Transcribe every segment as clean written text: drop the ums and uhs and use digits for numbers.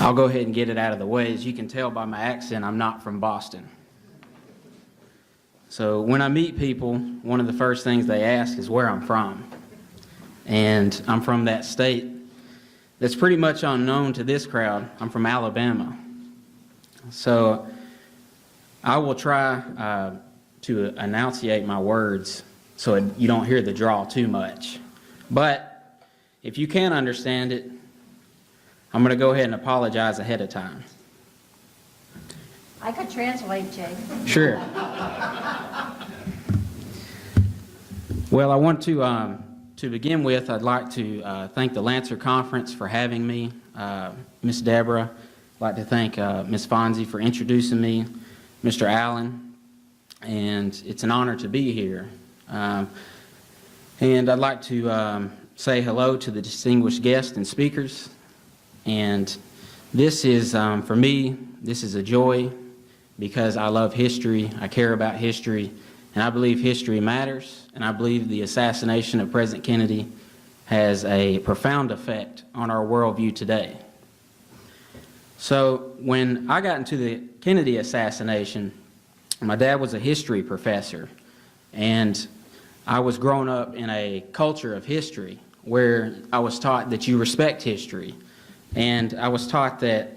I'll go ahead and get it out of the way. As you can tell by my accent, I'm not from Boston. So when I meet people, one of the first things they ask is where I'm from. And I'm from that state that's pretty much unknown to this crowd. I'm from Alabama. So I will try to enunciate my words so you don't hear the drawl too much. But if you can't understand it, I'm going to go ahead and apologize ahead of time. I could translate, Jay. Sure. Well, I want to begin with, I'd like to thank the Lancer Conference for having me, Miss Deborah. I'd like to thank Miss Fonzie for introducing me, Mr. Allen, and it's an honor to be here. And I'd like to say hello to the distinguished guests and speakers. And this is, for me, this is a joy because I love history, I care about history, and I believe history matters, and I believe the assassination of President Kennedy has a profound effect on our worldview today. So when I got into the Kennedy assassination, my dad was a history professor, and I was growing up in a culture of history where I was taught that you respect history. And I was taught that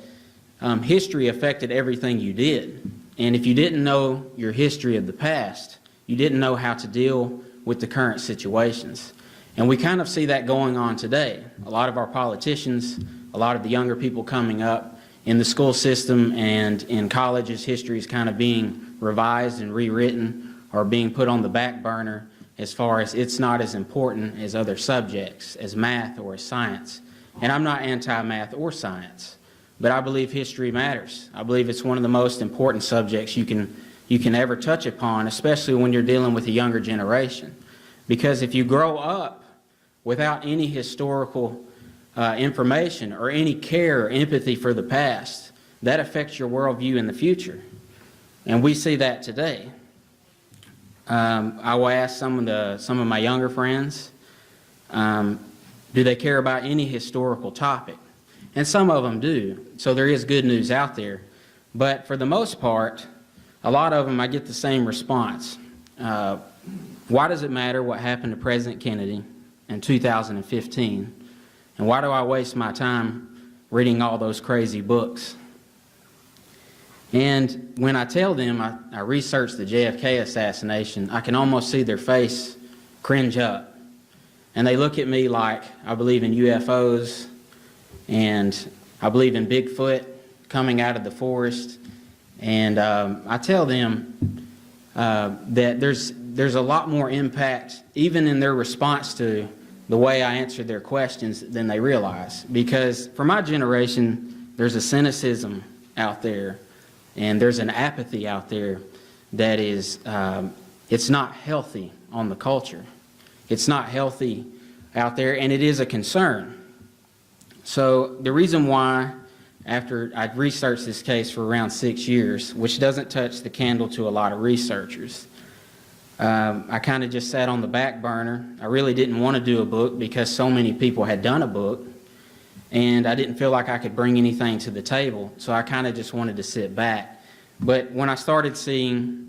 history affected everything you did. And if you didn't know your history of the past, you didn't know how to deal with the current situations. And we kind of see that going on today. A lot of our politicians, a lot of the younger people coming up in the school system and in colleges, history is kind of being revised and rewritten or being put on the back burner as far as it's not as important as other subjects, as math or as science. And I'm not anti-math or science, but I believe history matters. I believe it's one of the most important subjects you can ever touch upon, especially when you're dealing with a younger generation. Because if you grow up without any historical information or any care or empathy for the past, that affects your worldview in the future. And we see that today. I will ask some of my younger friends, do they care about any historical topic? And some of them do, so there is good news out there. But for the most part, a lot of them I get the same response. Why does it matter what happened to President Kennedy in 2015? And why do I waste my time reading all those crazy books? And when I tell them I researched the JFK assassination, I can almost see their face cringe up. And they look at me like I believe in UFOs and I believe in Bigfoot coming out of the forest. And I tell them that there's a lot more impact even in their response to the way I answer their questions than they realize. Because for my generation, there's a cynicism out there and there's an apathy out there that is, it's not healthy on the culture. It's not healthy out there, and it is a concern. So the reason why, after I'd researched this case for around 6 years, which doesn't touch the candle to a lot of researchers, I kind of just sat on the back burner. I really didn't want to do a book because so many people had done a book, and I didn't feel like I could bring anything to the table, so I kind of just wanted to sit back. But when I started seeing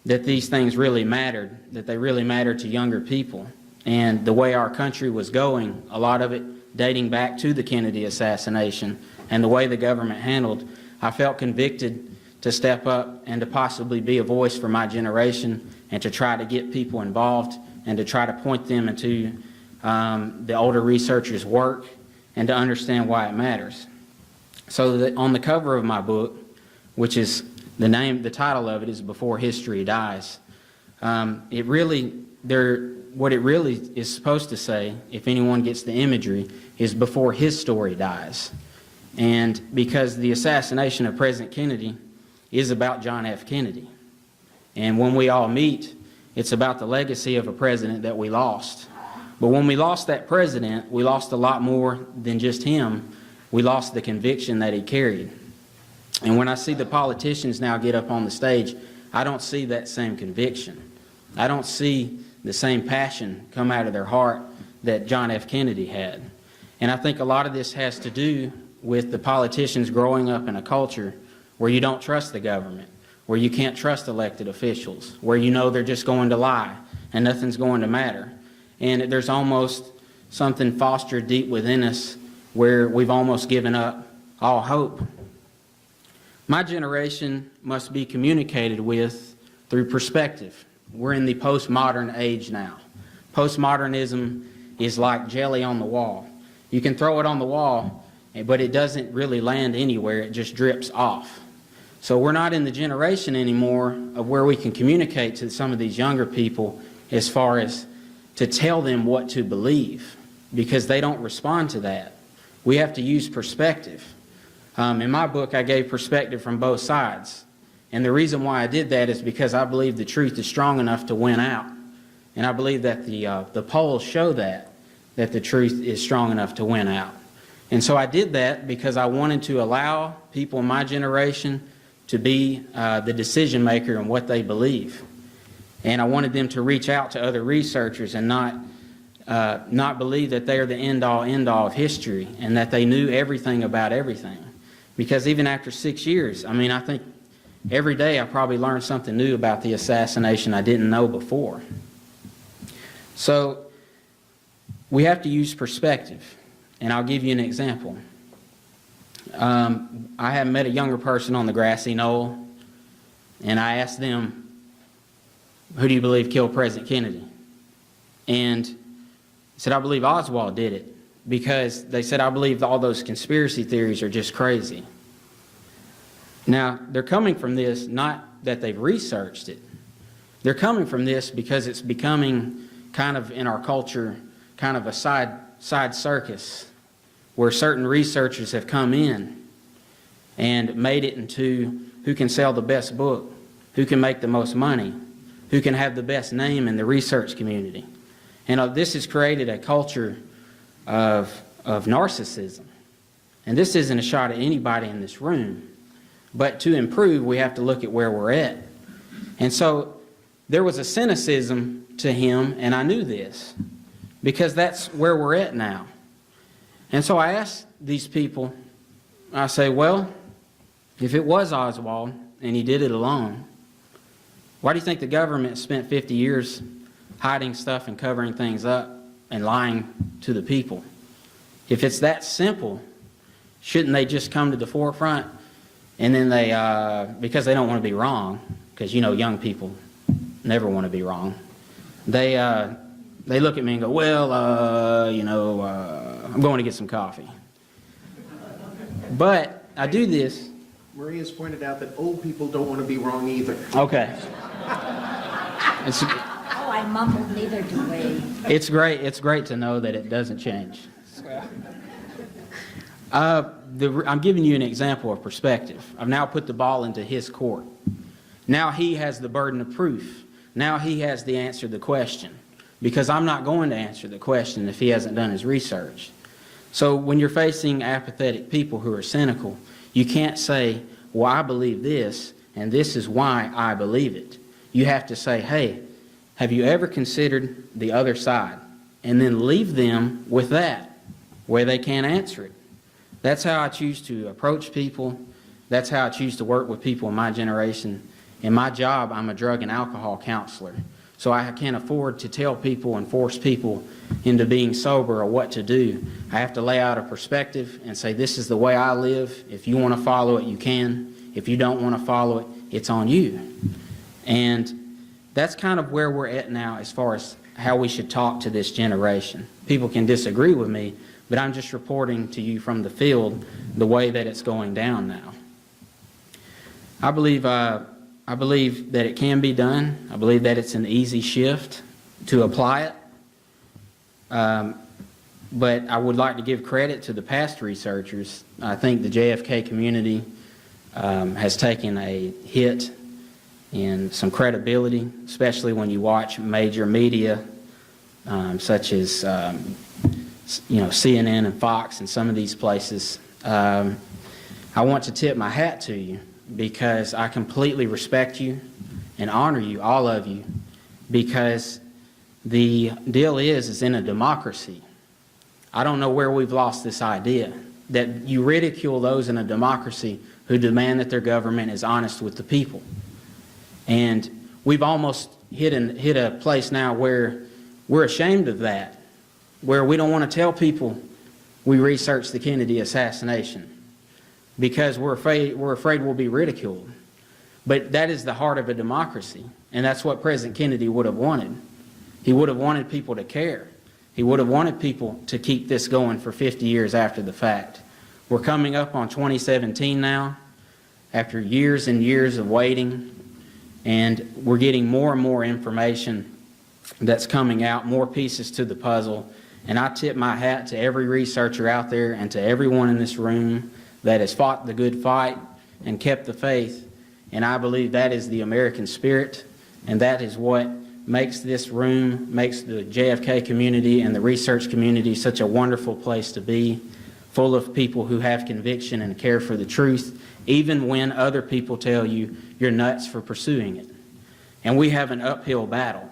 that these things really mattered, that they really mattered to younger people, and the way our country was going, a lot of it dating back to the Kennedy assassination and the way the government handled, I felt convicted to step up and to possibly be a voice for my generation and to try to get people involved and to try to point them into the older researchers' work and to understand why it matters. So on the cover of my book, which is the title of it is Before History Dies. What it really is supposed to say, if anyone gets the imagery, is before his story dies. And because the assassination of President Kennedy is about John F. Kennedy. And when we all meet, it's about the legacy of a president that we lost. But when we lost that president, we lost a lot more than just him. We lost the conviction that he carried. And when I see the politicians now get up on the stage, I don't see that same conviction. I don't see the same passion come out of their heart that John F. Kennedy had. And I think a lot of this has to do with the politicians growing up in a culture where you don't trust the government, where you can't trust elected officials, where you know they're just going to lie and nothing's going to matter. And there's almost something fostered deep within us where we've almost given up all hope. My generation must be communicated with through perspective. We're in the postmodern age now. Postmodernism is like jelly on the wall. You can throw it on the wall, but it doesn't really land anywhere. It just drips off. So we're not in the generation anymore of where we can communicate to some of these younger people as far as to tell them what to believe, because they don't respond to that. We have to use perspective. In my book, I gave perspective from both sides. And the reason why I did that is because I believe the truth is strong enough to win out. And I believe that the polls show that the truth is strong enough to win out. And so I did that because I wanted to allow people in my generation to be the decision maker in what they believe. And I wanted them to reach out to other researchers and not believe that they are the end-all of history and that they knew everything about everything. Because even after 6 years, I mean, I think every day I probably learned something new about the assassination I didn't know before. So we have to use perspective, and I'll give you an example. I have met a younger person on the grassy knoll, and I asked them, who do you believe killed President Kennedy? And he said, I believe Oswald did it, because they said, I believe all those conspiracy theories are just crazy. Now, they're coming from this, not that they've researched it. They're coming from this because it's becoming kind of in our culture, kind of a side circus, where certain researchers have come in and made it into who can sell the best book, who can make the most money, who can have the best name in the research community. And this has created a culture of narcissism. And this isn't a shot at anybody in this room. But to improve, we have to look at where we're at. And so there was a cynicism to him, and I knew this, because that's where we're at now. And so I asked these people, I say, well, if it was Oswald and he did it alone, why do you think the government spent 50 years hiding stuff and covering things up and lying to the people? If it's that simple, shouldn't they just come to the forefront? And then they, because they don't want to be wrong, because you know young people never want to be wrong, they look at me and go, well, I'm going to get some coffee. But I do this. Maria's pointed out that old people don't want to be wrong either. Okay. Oh, I mumbled, neither do we. It's great to know that it doesn't change. I'm giving you an example of perspective. I've now put the ball into his court. Now he has the burden of proof. Now he has the answer to the question, because I'm not going to answer the question if he hasn't done his research. So when you're facing apathetic people who are cynical, you can't say, well, I believe this, and this is why I believe it. You have to say, hey, have you ever considered the other side? And then leave them with that, where they can't answer it. That's how I choose to approach people. That's how I choose to work with people in my generation. In my job, I'm a drug and alcohol counselor. So I can't afford to tell people and force people into being sober or what to do. I have to lay out a perspective and say, this is the way I live. If you want to follow it, you can. If you don't want to follow it, it's on you. And that's kind of where we're at now as far as how we should talk to this generation. People can disagree with me, but I'm just reporting to you from the field the way that it's going down now. I believe that it can be done. I believe that it's an easy shift to apply it. But I would like to give credit to the past researchers. I think the JFK community has taken a hit in some credibility, especially when you watch major media such as CNN and Fox and some of these places. I want to tip my hat to you, because I completely respect you and honor you, all of you, because the deal is in a democracy. I don't know where we've lost this idea. that you ridicule those in a democracy who demand that their government is honest with the people. And we've almost hit a place now where we're ashamed of that, where we don't want to tell people we researched the Kennedy assassination because we're afraid we'll be ridiculed. But that is the heart of a democracy, and that's what President Kennedy would have wanted. He would have wanted people to care. He would have wanted people to keep this going for 50 years after the fact. We're coming up on 2017 now, after years and years of waiting, and we're getting more and more information that's coming out, more pieces to the puzzle. And I tip my hat to every researcher out there and to everyone in this room that has fought the good fight and kept the faith. And I believe that is the American spirit, and that is what makes this room, makes the JFK community and the research community such a wonderful place to be, full of people who have conviction and care for the truth, even when other people tell you you're nuts for pursuing it. And we have an uphill battle.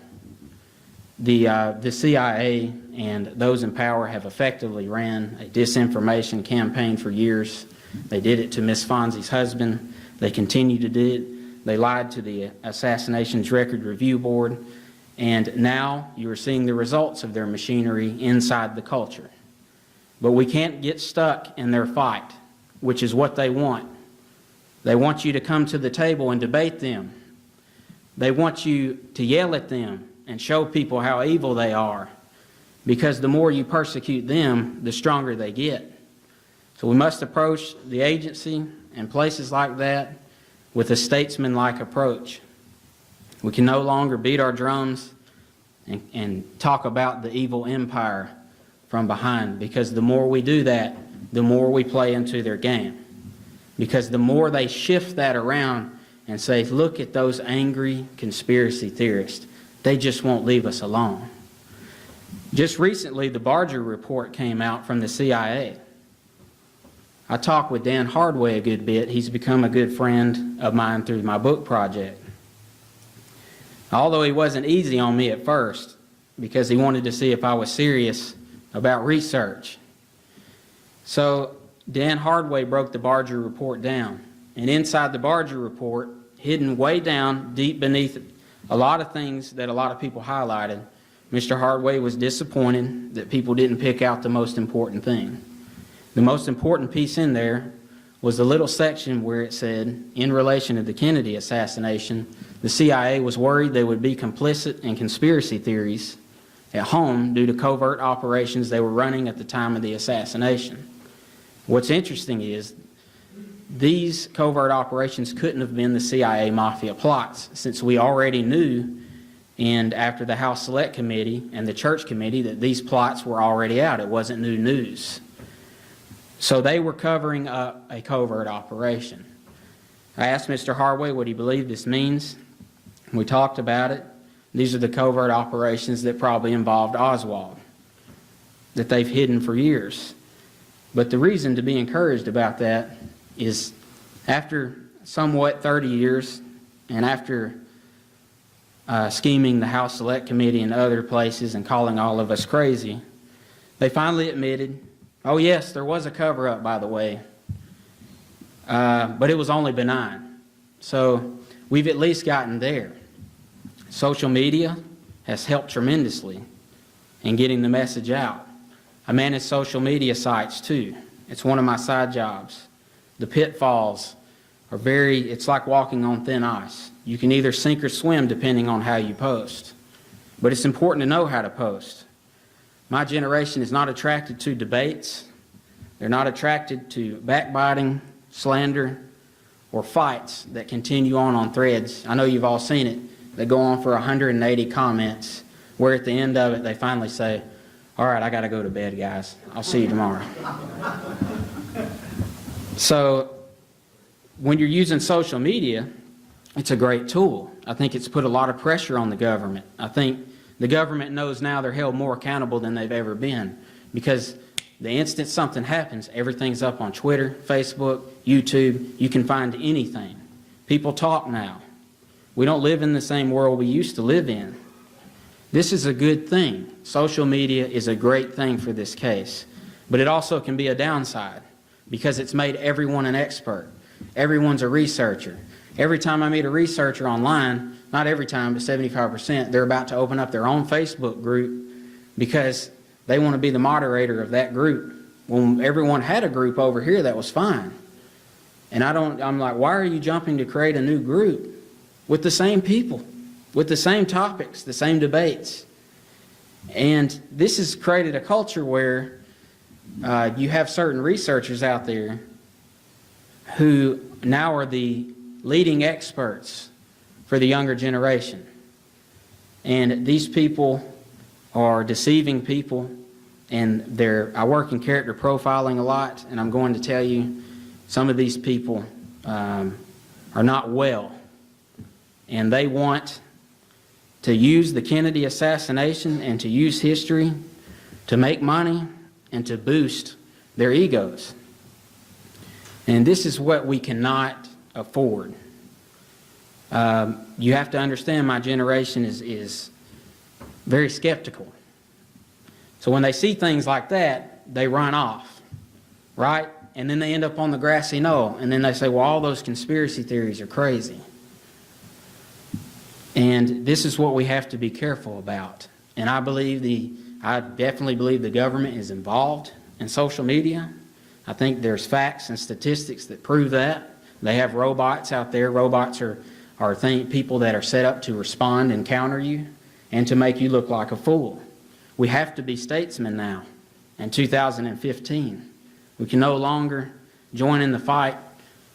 The CIA and those in power have effectively ran a disinformation campaign for years. They did it to Miss Fonzie's husband. They continue to do it. They lied to the Assassinations Record Review Board. And now you are seeing the results of their machinery inside the culture. But we can't get stuck in their fight, which is what they want. They want you to come to the table and debate them. They want you to yell at them and show people how evil they are, because the more you persecute them, the stronger they get. So we must approach the agency and places like that with a statesman-like approach. We can no longer beat our drums and talk about the evil empire from behind, because the more we do that, the more we play into their game. Because the more they shift that around and say, look at those angry conspiracy theorists, they just won't leave us alone. Just recently, the Barger report came out from the CIA. I talked with Dan Hardway a good bit. He's become a good friend of mine through my book project. Although he wasn't easy on me at first, because he wanted to see if I was serious about research. So Dan Hardway broke the Barger report down. And inside the Barger report, hidden way down, deep beneath a lot of things that a lot of people highlighted, Mr. Hardway was disappointed that people didn't pick out the most important thing. The most important piece in there was the little section where it said, in relation to the Kennedy assassination, the CIA was worried they would be complicit in conspiracy theories at home due to covert operations they were running at the time of the assassination. What's interesting is these covert operations couldn't have been the CIA mafia plots, since we already knew, and after the House Select Committee and the Church Committee, that these plots were already out. It wasn't new news. So they were covering up a covert operation. I asked Mr. Hardway what he believed this means. We talked about it. These are the covert operations that probably involved Oswald, that they've hidden for years. But the reason to be encouraged about that is after somewhat 30 years and after scheming the House Select Committee and other places and calling all of us crazy, they finally admitted, oh yes, there was a cover-up, by the way, but it was only benign. So we've at least gotten there. Social media has helped tremendously in getting the message out. I manage social media sites too. It's one of my side jobs. The pitfalls are it's like walking on thin ice. You can either sink or swim depending on how you post. But it's important to know how to post. My generation is not attracted to debates. They're not attracted to backbiting, slander, or fights that continue on threads. I know you've all seen it. They go on for 180 comments, where at the end of it they finally say, all right, I got to go to bed, guys. I'll see you tomorrow. So when you're using social media, it's a great tool. I think it's put a lot of pressure on the government. I think the government knows now they're held more accountable than they've ever been, because the instant something happens, everything's up on Twitter, Facebook, YouTube. You can find anything. People talk now. We don't live in the same world we used to live in. This is a good thing. Social media is a great thing for this case, but it also can be a downside. because it's made everyone an expert. Everyone's a researcher. Every time I meet a researcher online, not every time, but 75%, they're about to open up their own Facebook group because they want to be the moderator of that group. When everyone had a group over here that was fine. And I'm like, why are you jumping to create a new group with the same people, with the same topics, the same debates? And this has created a culture where you have certain researchers out there who now are the leading experts for the younger generation. And these people are deceiving people, and I work in character profiling a lot, and I'm going to tell you some of these people are not well. And they want to use the Kennedy assassination and to use history to make money and to boost their egos. And this is what we cannot afford. You have to understand my generation is very skeptical. So when they see things like that, they run off, right? And then they end up on the grassy knoll, and then they say, well, all those conspiracy theories are crazy. And this is what we have to be careful about. And I definitely believe the government is involved in social media. I think there's facts and statistics that prove that. They have robots out there. Robots are people that are set up to respond and counter you and to make you look like a fool. We have to be statesmen now in 2015. We can no longer join in the fight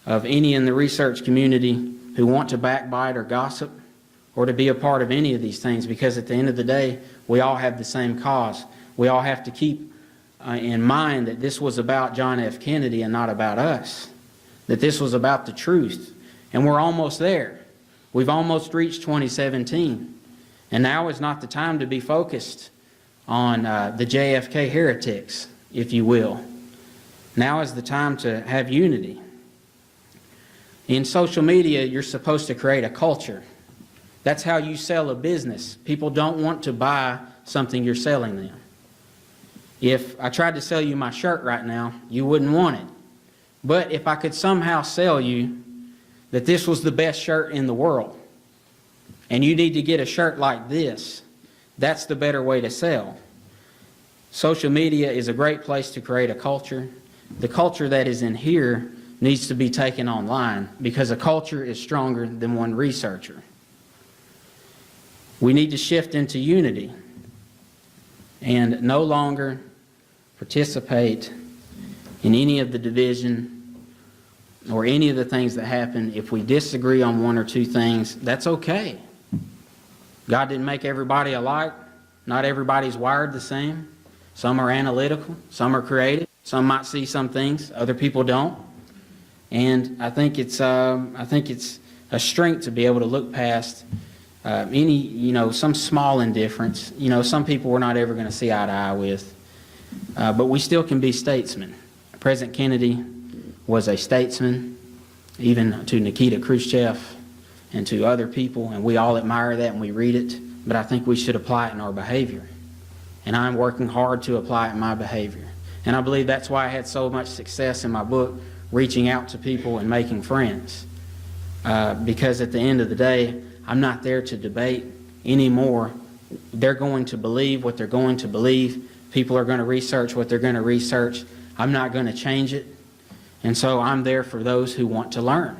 of any in the research community who want to backbite or gossip or to be a part of any of these things, because at the end of the day, we all have the same cause. We all have to keep in mind that this was about John F. Kennedy and not about us, that this was about the truth. And we're almost there. We've almost reached 2017. And now is not the time to be focused on the JFK heretics, if you will. Now is the time to have unity. In social media, you're supposed to create a culture. That's how you sell a business. People don't want to buy something you're selling them. If I tried to sell you my shirt right now, you wouldn't want it. But if I could somehow sell you that this was the best shirt in the world, and you need to get a shirt like this, that's the better way to sell. Social media is a great place to create a culture. The culture that is in here needs to be taken online, because a culture is stronger than one researcher. We need to shift into unity and no longer participate in any of the division or any of the things that happen. If we disagree on one or two things, that's okay. God didn't make everybody alike. Not everybody's wired the same. Some are analytical, some are creative, some might see some things, other people don't. And I think it's a strength to be able to look past some small indifference. Some people we're not ever going to see eye to eye with, but we still can be statesmen. President Kennedy was a statesman, even to Nikita Khrushchev and to other people, and we all admire that and we read it, but I think we should apply it in our behavior. And I'm working hard to apply it in my behavior. And I believe that's why I had so much success in my book, reaching out to people and making friends. Because at the end of the day, I'm not there to debate anymore. They're going to believe what they're going to believe. People are going to research what they're going to research. I'm not going to change it. And so I'm there for those who want to learn.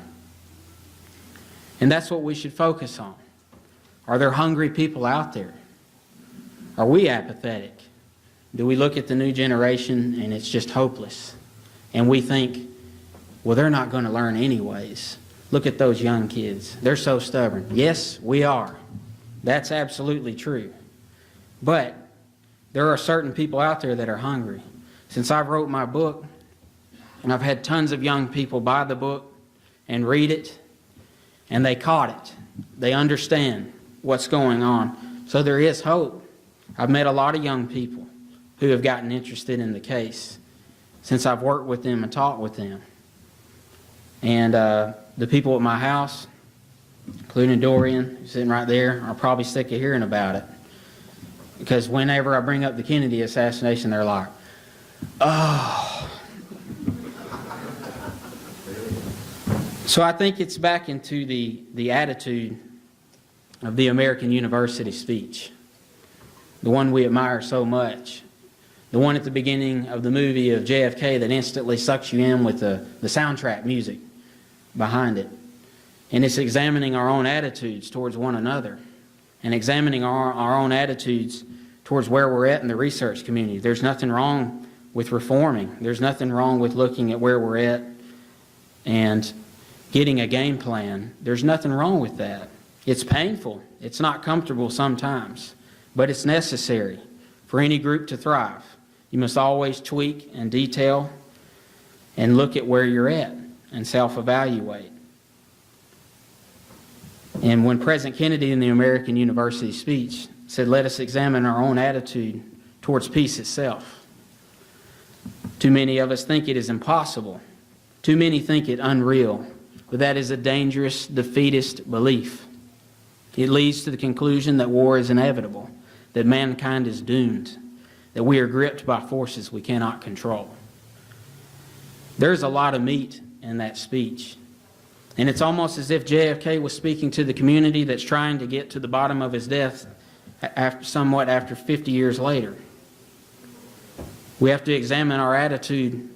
And that's what we should focus on. Are there hungry people out there? Are we apathetic? Do we look at the new generation and it's just hopeless? And we think, well, they're not going to learn anyways. Look at those young kids. They're so stubborn. Yes, we are. That's absolutely true. But there are certain people out there that are hungry. Since I wrote my book, and I've had tons of young people buy the book and read it, and they caught it. They understand what's going on. So there is hope. I've met a lot of young people who have gotten interested in the case since I've worked with them and talked with them. And the people at my house, including Dorian, who's sitting right there, are probably sick of hearing about it. Because whenever I bring up the Kennedy assassination, they're like, oh. So I think it's back into the attitude of the American University speech, the one we admire so much, the one at the beginning of the movie of JFK that instantly sucks you in with the soundtrack music behind it. And it's examining our own attitudes towards one another and examining our own attitudes towards where we're at in the research community. There's nothing wrong with reforming. There's nothing wrong with looking at where we're at and getting a game plan. There's nothing wrong with that. It's painful. It's not comfortable sometimes, but it's necessary for any group to thrive. You must always tweak and detail and look at where you're at and self-evaluate. And when President Kennedy in the American University speech said, "Let us examine our own attitude towards peace itself," too many of us think it is impossible. Too many think it unreal. But that is a dangerous, defeatist belief. It leads to the conclusion that war is inevitable, that mankind is doomed, that we are gripped by forces we cannot control. There's a lot of meat in that speech. And it's almost as if JFK was speaking to the community that's trying to get to the bottom of his death somewhat after 50 years later. We have to examine our attitude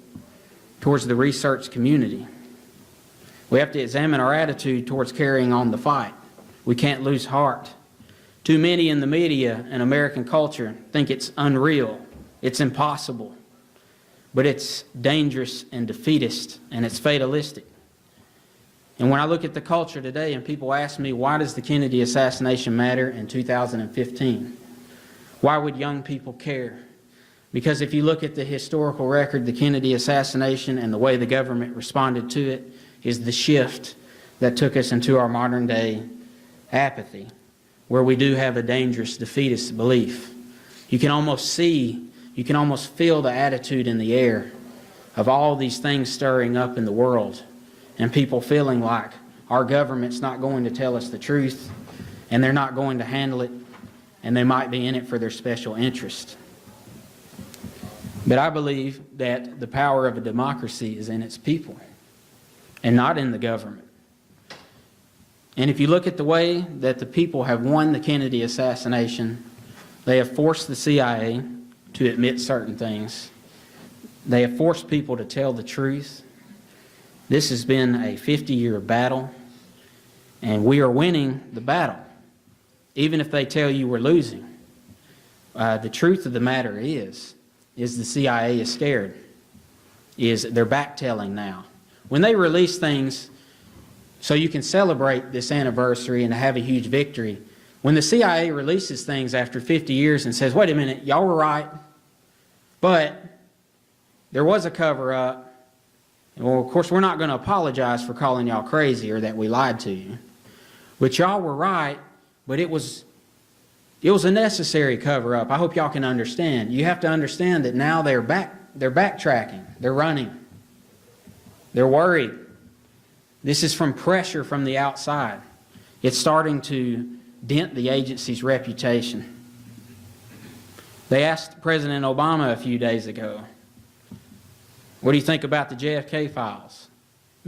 towards the research community. We have to examine our attitude towards carrying on the fight. We can't lose heart. Too many in the media and American culture think it's unreal, it's impossible, but it's dangerous and defeatist, and it's fatalistic. And when I look at the culture today and people ask me, why does the Kennedy assassination matter in 2015? Why would young people care? Because if you look at the historical record, the Kennedy assassination and the way the government responded to it is the shift that took us into our modern day apathy, where we do have a dangerous defeatist belief. You can almost feel the attitude in the air of all these things stirring up in the world and people feeling like our government's not going to tell us the truth and they're not going to handle it and they might be in it for their special interest. But I believe that the power of a democracy is in its people and not in the government. And if you look at the way that the people have won the Kennedy assassination, they have forced the CIA to admit certain things. They have forced people to tell the truth. This has been a 50-year battle, and we are winning the battle, even if they tell you we're losing. The truth of the matter is the CIA is scared, they're backtelling now. When they release things so you can celebrate this anniversary and have a huge victory, when the CIA releases things after 50 years and says, wait a minute, y'all were right, but there was a cover-up. Well, of course, we're not going to apologize for calling y'all crazy or that we lied to you. But y'all were right, but it was a necessary cover-up. I hope y'all can understand. You have to understand that now they're backtracking. They're running. They're worried. This is from pressure from the outside. It's starting to dent the agency's reputation. They asked President Obama a few days ago, what do you think about the JFK files?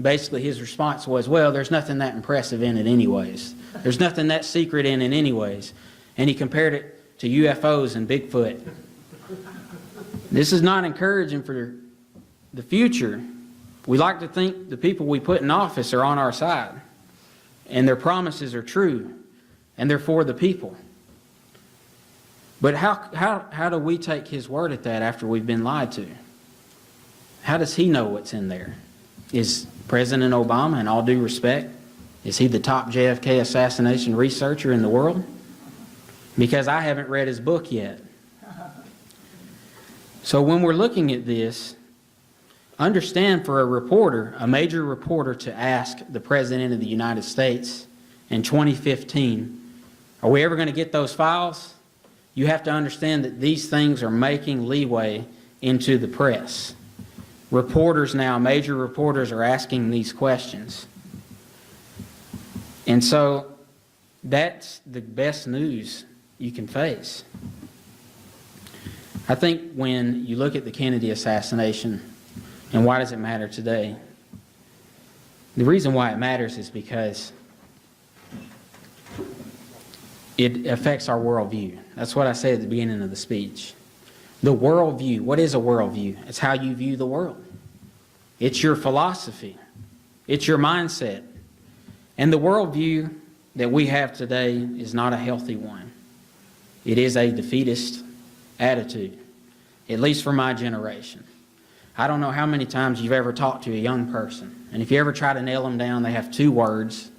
Basically, his response was, well, there's nothing that impressive in it anyways. There's nothing that secret in it anyways. And he compared it to UFOs and Bigfoot. This is not encouraging for the future. We like to think the people we put in office are on our side, and their promises are true, and they're for the people. But how do we take his word at that after we've been lied to? How does he know what's in there? Is President Obama, in all due respect, is he the top JFK assassination researcher in the world? Because I haven't read his book yet. So when we're looking at this, understand for a reporter, a major reporter, to ask the President of the United States in 2015, are we ever going to get those files? You have to understand that these things are making leeway into the press. Reporters now, major reporters, are asking these questions. And so that's the best news you can face. I think when you look at the Kennedy assassination and why does it matter today, The reason why it matters is because it affects our worldview. That's what I said at the beginning of the speech. The worldview. What is a worldview? It's how you view the world. It's your philosophy. It's your mindset. And the worldview that we have today is not a healthy one. It is a defeatist attitude, at least for my generation. I don't know how many times you've ever talked to a young person, and if you ever try to nail them down, they have 2 words,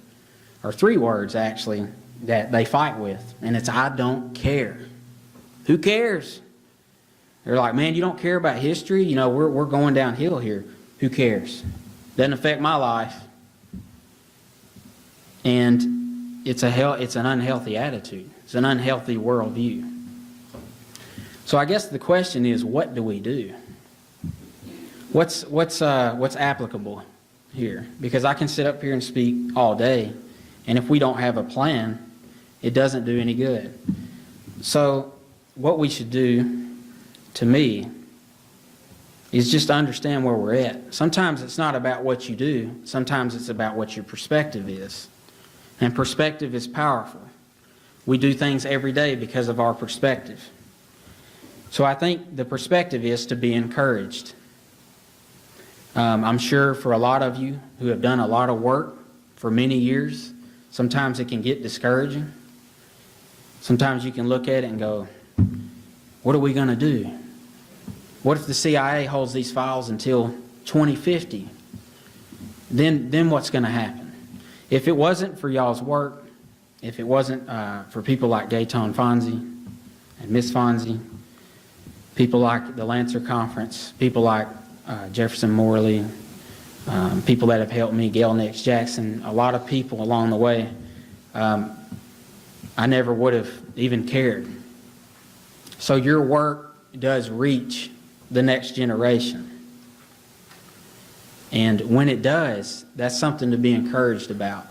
or 3 words actually, that they fight with, and it's "I don't care." Who cares? They're like, "Man, you don't care about history? You know, we're going downhill here." Who cares? Doesn't affect my life. And it's an unhealthy attitude. It's an unhealthy worldview. So I guess the question is, what do we do? What's applicable here? Because I can sit up here and speak all day, and if we don't have a plan, it doesn't do any good. So what we should do, to me, is just understand where we're at. Sometimes it's not about what you do. Sometimes it's about what your perspective is. And perspective is powerful. We do things every day because of our perspective. So I think the perspective is to be encouraged. I'm sure for a lot of you who have done a lot of work for many years, sometimes it can get discouraging. Sometimes you can look at it and go, what are we going to do? What if the CIA holds these files until 2050? Then what's going to happen? If it wasn't for y'all's work, if it wasn't for people like Gaetan Fonzie and Miss Fonzie, people like the Lancer Conference, people like Jefferson Morley, people that have helped me, Gail Nix Jackson, a lot of people along the way, I never would have even cared. So your work does reach the next generation. And when it does, that's something to be encouraged about.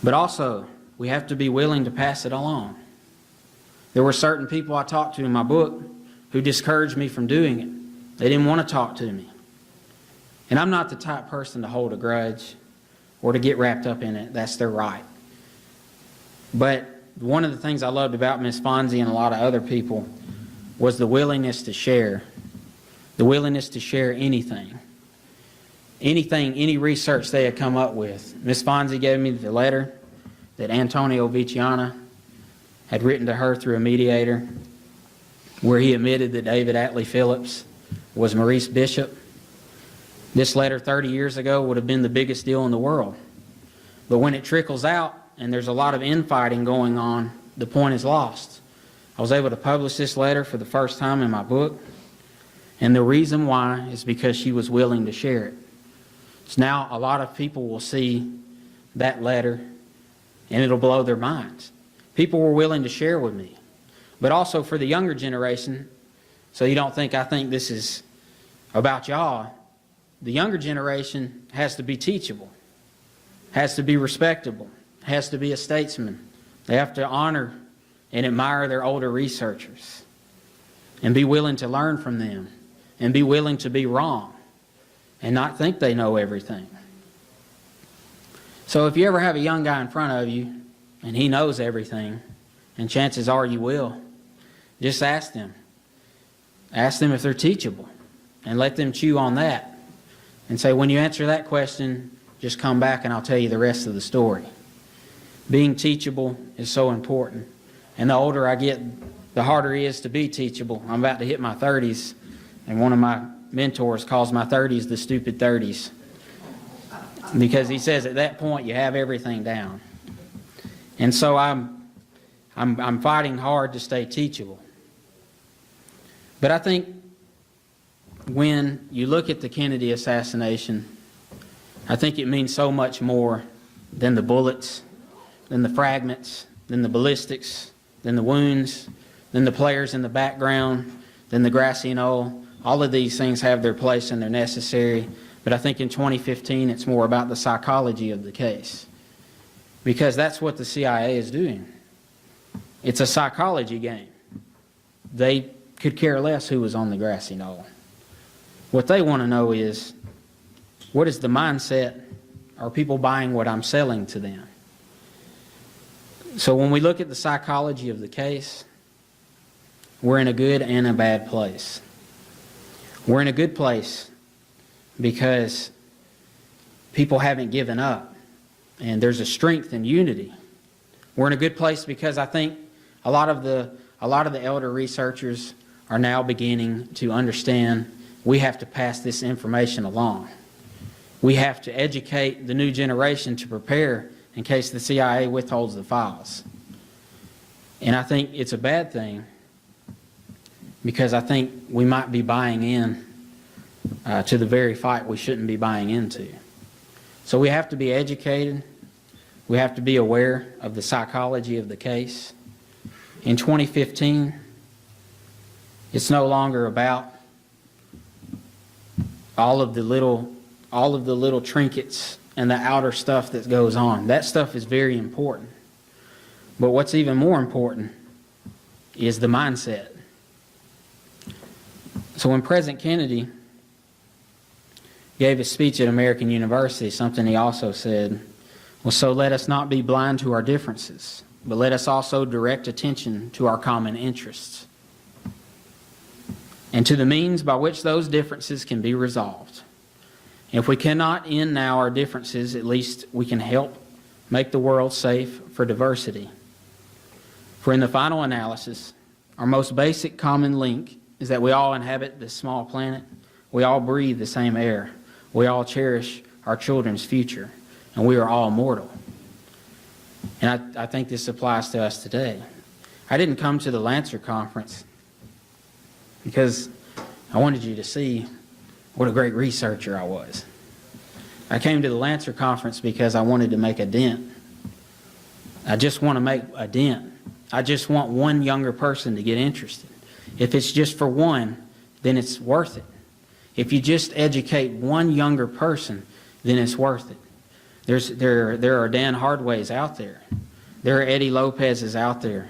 But also, we have to be willing to pass it along. There were certain people I talked to in my book who discouraged me from doing it. They didn't want to talk to me. And I'm not the type person to hold a grudge or to get wrapped up in it. That's their right. But one of the things I loved about Miss Fonzie and a lot of other people was the willingness to share. The willingness to share anything. Anything, any research they had come up with. Miss Fonzie gave me the letter that Antonio Viciana had written to her through a mediator, where he admitted that David Atlee Phillips was Maurice Bishop. This letter 30 years ago would have been the biggest deal in the world. But when it trickles out and there's a lot of infighting going on, the point is lost. I was able to publish this letter for the first time in my book, and the reason why is because she was willing to share it. So now a lot of people will see that letter and it'll blow their minds. People were willing to share with me. But also for the younger generation, so you don't think I think this is about y'all, the younger generation has to be teachable, has to be respectable, has to be a statesman. They have to honor and admire their older researchers and be willing to learn from them and be willing to be wrong and not think they know everything. So if you ever have a young guy in front of you and he knows everything, and chances are you will, just ask them. Ask them if they're teachable and let them chew on that. And say, when you answer that question, just come back and I'll tell you the rest of the story. Being teachable is so important. And the older I get, the harder it is to be teachable. I'm about to hit my 30s, and one of my mentors calls my 30s the stupid 30s. Because he says at that point you have everything down. And so I'm fighting hard to stay teachable. But I think when you look at the Kennedy assassination, I think it means so much more than the bullets, than the fragments, than the ballistics, than the wounds, than the players in the background, than the grassy knoll. All of these things have their place and they're necessary. But I think in 2015 it's more about the psychology of the case. Because that's what the CIA is doing. It's a psychology game. They could care less who was on the grassy knoll. What they want to know is, what is the mindset Are people buying what I'm selling to them? So when we look at the psychology of the case, we're in a good and a bad place. We're in a good place because people haven't given up, and there's a strength in unity. We're in a good place because I think a lot of the elder researchers are now beginning to understand we have to pass this information along. We have to educate the new generation to prepare in case the CIA withholds the files. And I think it's a bad thing because I think we might be buying in to the very fight we shouldn't be buying into. So we have to be educated. We have to be aware of the psychology of the case. In 2015, it's no longer about all of the little trinkets and the outer stuff that goes on. That stuff is very important. But what's even more important is the mindset. So when President Kennedy gave his speech at American University, something he also said was, "So let us not be blind to our differences, but let us also direct attention to our common interests and to the means by which those differences can be resolved. If we cannot end now our differences, at least we can help make the world safe for diversity. For in the final analysis, our most basic common link is that we all inhabit this small planet, we all breathe the same air, we all cherish our children's future, and we are all mortal." And I think this applies to us today. I didn't come to the Lancer conference because I wanted you to see what a great researcher I was. I came to the Lancer conference because I wanted to make a dent. I just want to make a dent. I just want one younger person to get interested. If it's just for one, then it's worth it. If you just educate one younger person, then it's worth it. There are Dan Hardways out there. There are Eddie Lopez's out there.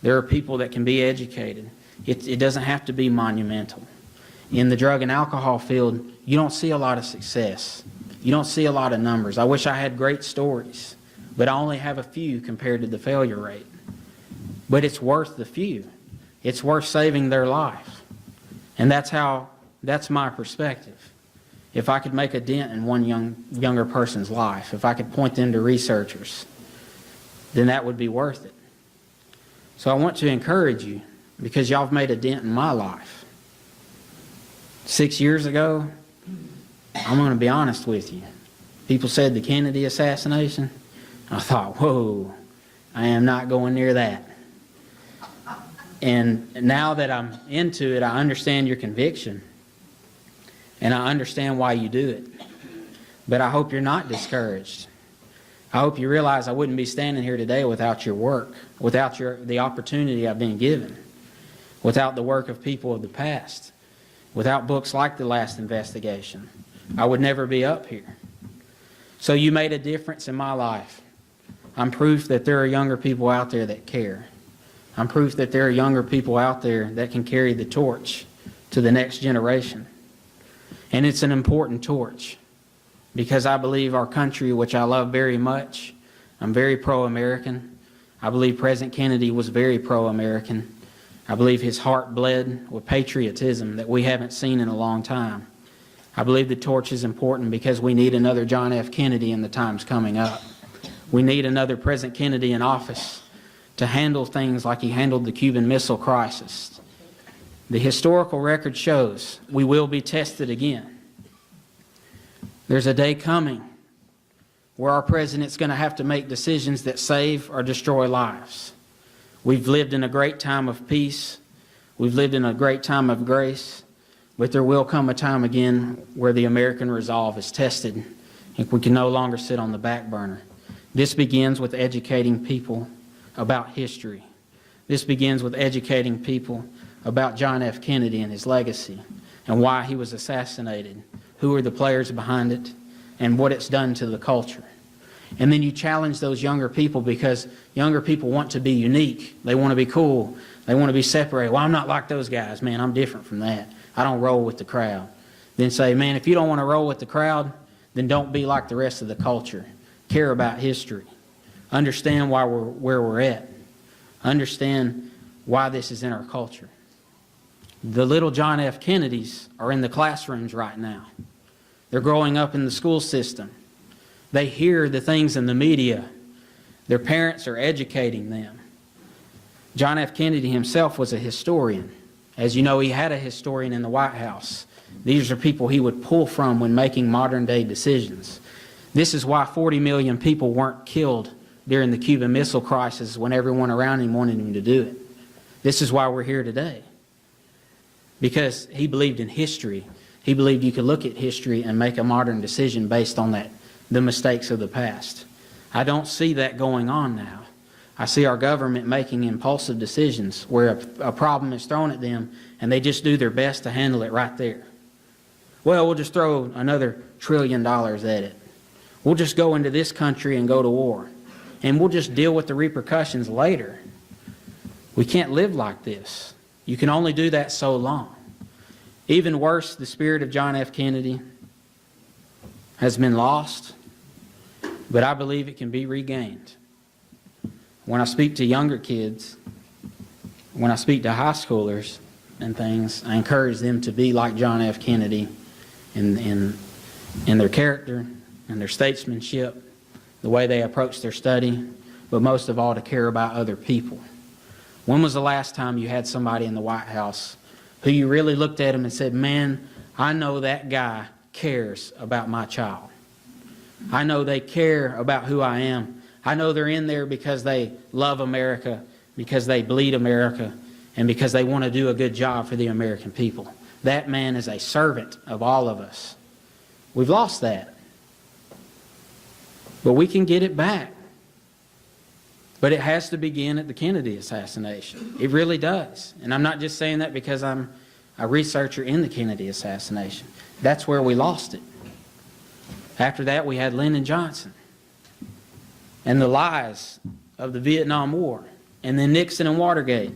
There are people that can be educated. It doesn't have to be monumental. In the drug and alcohol field, you don't see a lot of success. You don't see a lot of numbers. I wish I had great stories, but I only have a few compared to the failure rate. But it's worth the few. It's worth saving their life. And that's my perspective. If I could make a dent in one younger person's life, if I could point them to researchers, then that would be worth it. So I want to encourage you, because y'all have made a dent in my life. 6 years ago, I'm going to be honest with you. People said the Kennedy assassination. I thought, whoa, I am not going near that. And now that I'm into it, I understand your conviction. And I understand why you do it. But I hope you're not discouraged. I hope you realize I wouldn't be standing here today without your work, without the opportunity I've been given, without the work of people of the past, without books like The Last Investigation. I would never be up here. So you made a difference in my life. I'm proof that there are younger people out there that care. I'm proof that there are younger people out there that can carry the torch to the next generation. And it's an important torch because I believe our country, which I love very much, I'm very pro-American. I believe President Kennedy was very pro-American. I believe his heart bled with patriotism that we haven't seen in a long time. I believe the torch is important because we need another John F. Kennedy in the times coming up. We need another President Kennedy in office to handle things like he handled the Cuban Missile Crisis. The historical record shows we will be tested again. There's a day coming where our president's going to have to make decisions that save or destroy lives. We've lived in a great time of peace. We've lived in a great time of grace. But there will come a time again where the American resolve is tested and we can no longer sit on the back burner. This begins with educating people about history. This begins with educating people about John F. Kennedy and his legacy and why he was assassinated, who are the players behind it, and what it's done to the culture. And then you challenge those younger people because younger people want to be unique. They want to be cool. They want to be separated. Well, I'm not like those guys, man. I'm different from that. I don't roll with the crowd. Then say, man, if you don't want to roll with the crowd, then don't be like the rest of the culture. Care about history. Understand why we're where we're at. Understand why this is in our culture. The little John F. Kennedys are in the classrooms right now. They're growing up in the school system. They hear the things in the media. Their parents are educating them. John F. Kennedy himself was a historian. As you know, he had a historian in the White House. These are people he would pull from when making modern-day decisions. This is why 40 million people weren't killed during the Cuban Missile Crisis when everyone around him wanted him to do it. This is why we're here today. Because he believed in history. He believed you could look at history and make a modern decision based on the mistakes of the past. I don't see that going on now. I see our government making impulsive decisions where a problem is thrown at them and they just do their best to handle it right there. Well, we'll just throw another $1 trillion at it. We'll just go into this country and go to war. And we'll just deal with the repercussions later. We can't live like this. You can only do that so long. Even worse, the spirit of John F. Kennedy has been lost, but I believe it can be regained. When I speak to younger kids, when I speak to high schoolers and things, I encourage them to be like John F. Kennedy in their character and their statesmanship, the way they approach their study, but most of all to care about other people. When was the last time you had somebody in the White House who you really looked at him and said, man, I know that guy cares about my child. I know they care about who I am. I know they're in there because they love America, because they bleed America, and because they want to do a good job for the American people. That man is a servant of all of us. We've lost that. But we can get it back. But it has to begin at the Kennedy assassination. It really does. And I'm not just saying that because I'm a researcher in the Kennedy assassination. That's where we lost it. After that, we had Lyndon Johnson and the lies of the Vietnam War, and then Nixon and Watergate.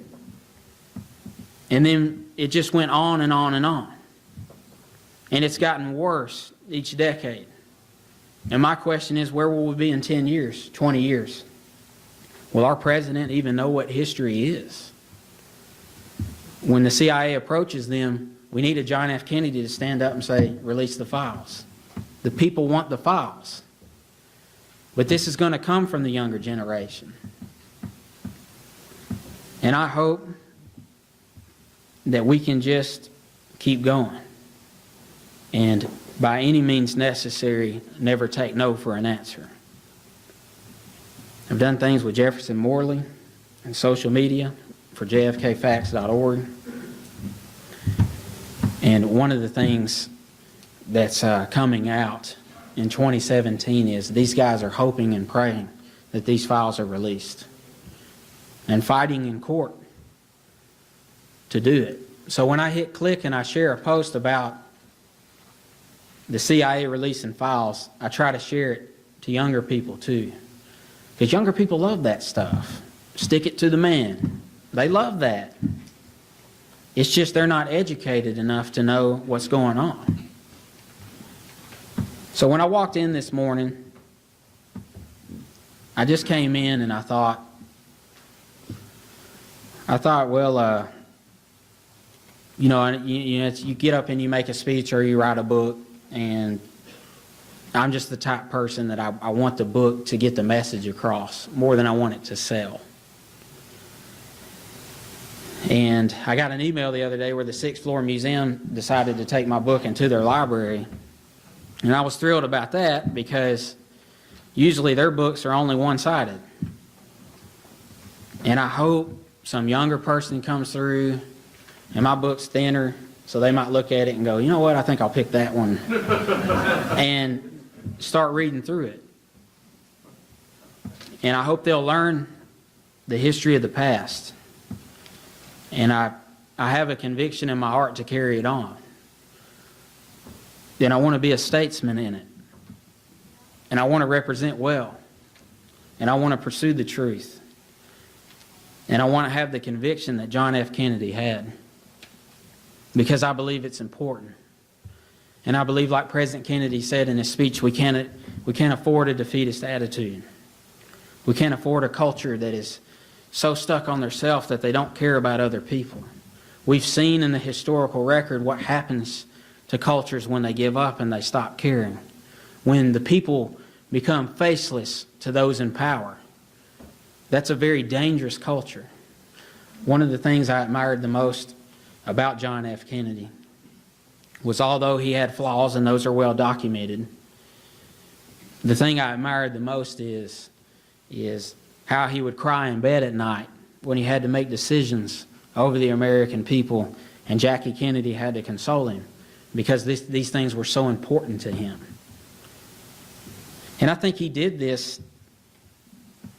And then it just went on and on and on. And it's gotten worse each decade. And my question is, where will we be in 10 years, 20 years? Will our president even know what history is? When the CIA approaches them, we need a John F. Kennedy to stand up and say, release the files. The people want the files. But this is going to come from the younger generation. And I hope that we can just keep going. And by any means necessary, never take no for an answer. I've done things with Jefferson Morley and social media for jfkfacts.org. And one of the things that's coming out in 2017 is these guys are hoping and praying that these files are released and fighting in court to do it. So when I hit click and I share a post about the CIA releasing files, I try to share it to younger people too. Because younger people love that stuff. Stick it to the man. They love that. It's just they're not educated enough to know what's going on. So when I walked in this morning, I just came in and I thought, well, you get up and you make a speech or you write a book, and I'm just the type of person that I want the book to get the message across more than I want it to sell. And I got an email the other day where the 6th Floor Museum decided to take my book into their library. And I was thrilled about that because usually their books are only one-sided. And I hope some younger person comes through and my book's thinner, so they might look at it and go, you know what, I think I'll pick that one. And start reading through it. And I hope they'll learn the history of the past. And I have a conviction in my heart to carry it on. And I want to be a statesman in it. And I want to represent well. And I want to pursue the truth. And I want to have the conviction that John F. Kennedy had. Because I believe it's important. And I believe, like President Kennedy said in his speech, we can't afford a defeatist attitude. We can't afford a culture that is so stuck on themselves that they don't care about other people. We've seen in the historical record what happens to cultures when they give up and they stop caring. When the people become faceless to those in power. That's a very dangerous culture. One of the things I admired the most about John F. Kennedy was, although he had flaws, and those are well documented, the thing I admired the most is how he would cry in bed at night when he had to make decisions over the American people, and Jackie Kennedy had to console him because these things were so important to him. And I think he did this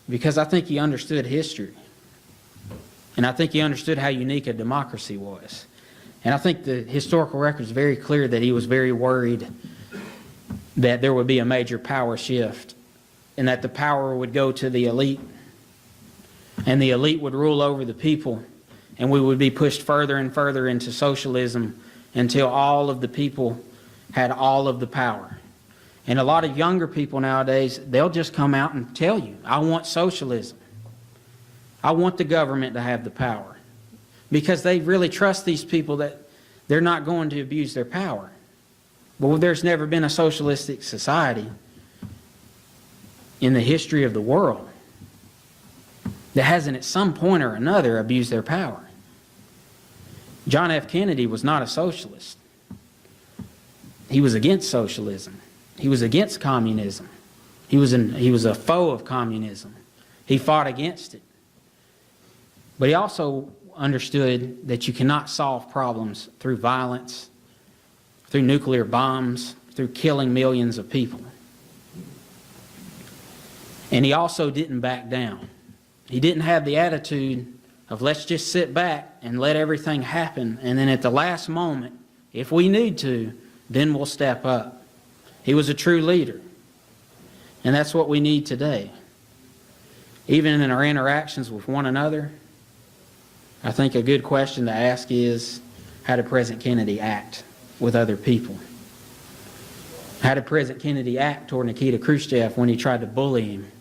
because I think he understood history. And I think he understood how unique a democracy was. And I think the historical record is very clear that he was very worried that there would be a major power shift and that the power would go to the elite. And the elite would rule over the people, and we would be pushed further and further into socialism until all of the people had all of the power. And a lot of younger people nowadays, they'll just come out and tell you, I want socialism. I want the government to have the power. Because they really trust these people that they're not going to abuse their power. But there's never been a socialistic society in the history of the world that hasn't at some point or another abused their power. John F. Kennedy was not a socialist. He was against socialism. He was against communism. He was a foe of communism. He fought against it. But he also understood that you cannot solve problems through violence, through nuclear bombs, through killing millions of people. And he also didn't back down. He didn't have the attitude of let's just sit back and let everything happen, and then at the last moment, if we need to, then we'll step up. He was a true leader. And that's what we need today. Even in our interactions with one another, I think a good question to ask is, how did President Kennedy act with other people? How did President Kennedy act toward Nikita Khrushchev when he tried to bully him?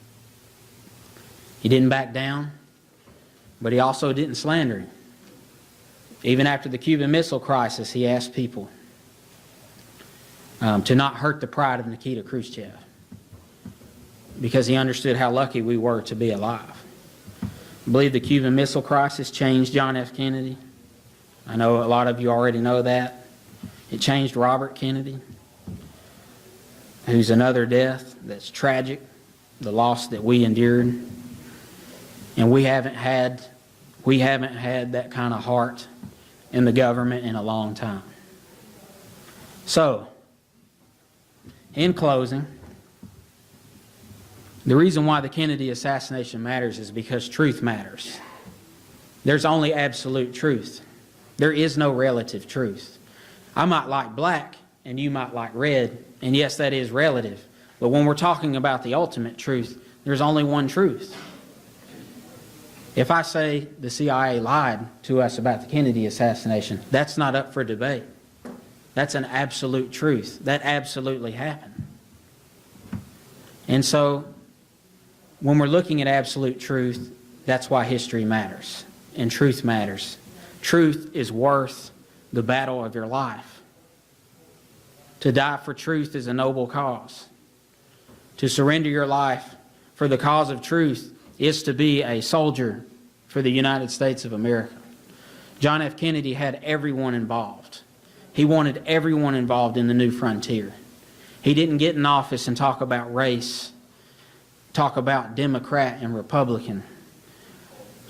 He didn't back down, but he also didn't slander him. Even after the Cuban Missile Crisis, he asked people to not hurt the pride of Nikita Khrushchev because he understood how lucky we were to be alive. I believe the Cuban Missile Crisis changed John F. Kennedy. I know a lot of you already know that. It changed Robert Kennedy, who's another death that's tragic, the loss that we endured. And we haven't had that kind of heart in the government in a long time. So, in closing, the reason why the Kennedy assassination matters is because truth matters. There's only absolute truth. There is no relative truth. I might like black and you might like red, and yes, that is relative. But when we're talking about the ultimate truth, there's only one truth. If I say the CIA lied to us about the Kennedy assassination, that's not up for debate. That's an absolute truth. That absolutely happened. And so, when we're looking at absolute truth, that's why history matters and truth matters. Truth is worth the battle of your life. To die for truth is a noble cause. To surrender your life for the cause of truth is to be a soldier for the United States of America. John F. Kennedy had everyone involved. He wanted everyone involved in the new frontier. He didn't get in office and talk about race, talk about Democrat and Republican,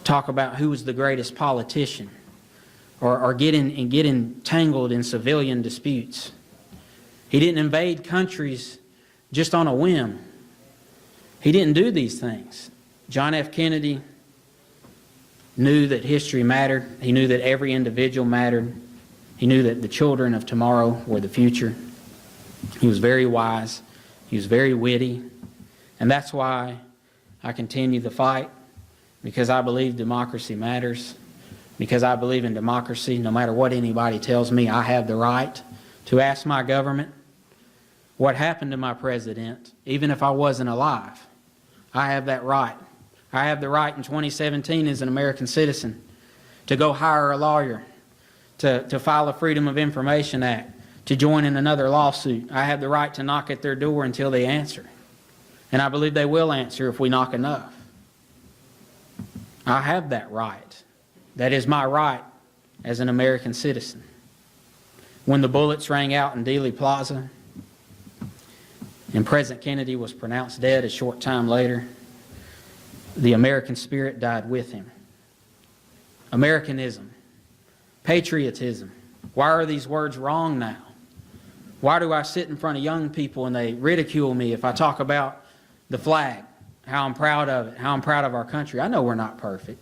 talk about who was the greatest politician, or get entangled in civilian disputes. He didn't invade countries just on a whim. He didn't do these things. John F. Kennedy knew that history mattered. He knew that every individual mattered. He knew that the children of tomorrow were the future. He was very wise. He was very witty. And that's why I continue the fight, because I believe democracy matters. Because I believe in democracy, no matter what anybody tells me, I have the right to ask my government what happened to my president, even if I wasn't alive. I have that right. I have the right in 2017 as an American citizen to go hire a lawyer, to file a Freedom of Information Act, to join in another lawsuit. I have the right to knock at their door until they answer. And I believe they will answer if we knock enough. I have that right. That is my right as an American citizen. When the bullets rang out in Dealey Plaza and President Kennedy was pronounced dead a short time later, the American spirit died with him. Americanism, patriotism. Why are these words wrong now? Why do I sit in front of young people and they ridicule me if I talk about the flag, how I'm proud of it, how I'm proud of our country? I know we're not perfect,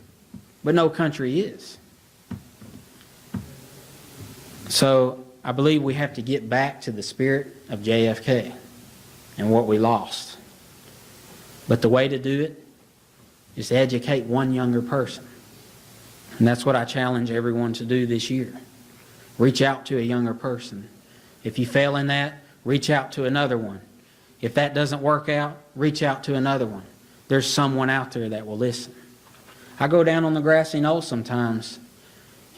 but no country is. So I believe we have to get back to the spirit of JFK and what we lost. But the way to do it is to educate one younger person. And that's what I challenge everyone to do this year. Reach out to a younger person. If you fail in that, reach out to another one. If that doesn't work out, reach out to another one. There's someone out there that will listen. I go down on the grassy knoll sometimes,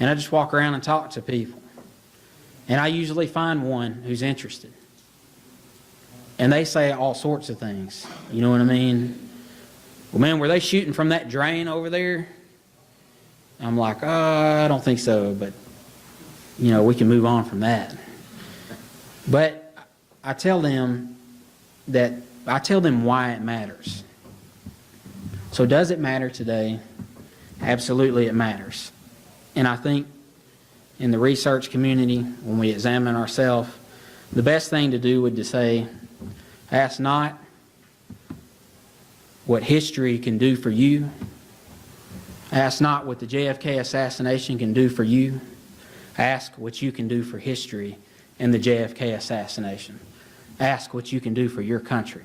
and I just walk around and talk to people. And I usually find one who's interested. And they say all sorts of things. You know what I mean? Well, man, were they shooting from that drain over there? I'm like, I don't think so, but, you know, we can move on from that. But I tell them why it matters. So does it matter today? Absolutely it matters. And I think in the research community, when we examine ourselves, the best thing to do would be to say, ask not what history can do for you. Ask not what the JFK assassination can do for you. Ask what you can do for history and the JFK assassination. Ask what you can do for your country.